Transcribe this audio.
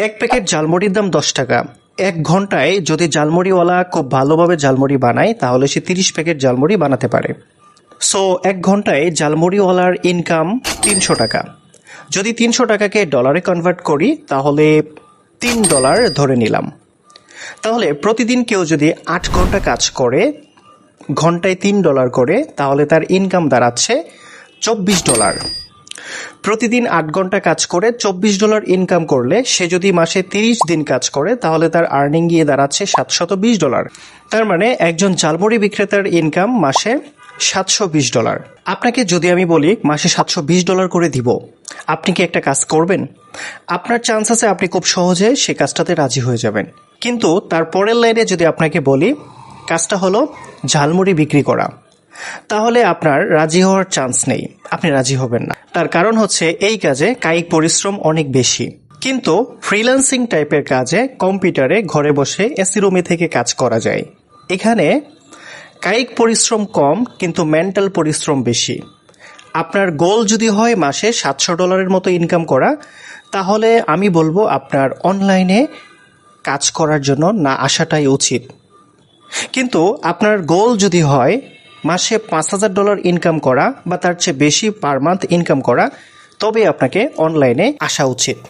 এক প্যাকেট ঝালমুড়ির দাম 10 টাকা। 1 ঘন্টায় যদি ঝালমুড়িওয়ালা খুব ভালোভাবে ঝালমুড়ি বানায় তাহলে সে 30 প্যাকেট ঝালমুড়ি বানাতে পারে। সো 1 ঘন্টায় ঝালমুড়িওয়ালার ইনকাম 300 টাকা। যদি 300 টাকাকে ডলারে কনভার্ট করি তাহলে $3 ধরে নিলাম। তাহলে প্রতিদিন কেউ যদি 8 ঘন্টা কাজ করে, ঘন্টায় $3 করে, তাহলে তার ইনকাম দাঁড়াচ্ছে $24। প্রতিদিন 8 ঘন্টা কাজ করে $24 ইনকাম করলে সে যদি মাসে 30 দিন কাজ করে তাহলে তার আর্নিং গিয়ে দাঁড়াচ্ছে $720। তার মানে একজন ঝালমুড়ি বিক্রেতার ইনকাম মাসে $720। আপনাকে যদি আমি বলি মাসে $720 করে দিব, আপনি কি একটা কাজ করবেন? আপনার চান্স আছে আপনি খুব সহজে সে কাজটাতে রাজি হয়ে যাবেন। কিন্তু তার পরের লাইনে যদি আপনাকে বলি কাজটা হলো ঝালমুড়ি বিক্রি করা, তাহলে আপনার রাজি হওয়ার চান্স নেই, আপনি রাজি হবেন না। তার কারণ হচ্ছে এই কাজে কায়িক পরিশ্রম অনেক বেশি। কিন্তু ফ্রিল্যান্সিং টাইপের কাজে কম্পিউটারে ঘরে বসে এসি রুমে থেকে কাজ করা যায়। এখানে কায়িক পরিশ্রম কম কিন্তু মেন্টাল পরিশ্রম বেশি। আপনার গোল যদি হয় মাসে $700 মতো ইনকাম করা, তাহলে আমি বলবো আপনার অনলাইনে কাজ করার জন্য না আসাটাই উচিত। কিন্তু আপনার গোল যদি হয় মাসে $5000 ইনকাম করা বা তার চেয়ে বেশি পার মান্থ ইনকাম করা, তবে আপনাকে অনলাইনে আসা উচিত।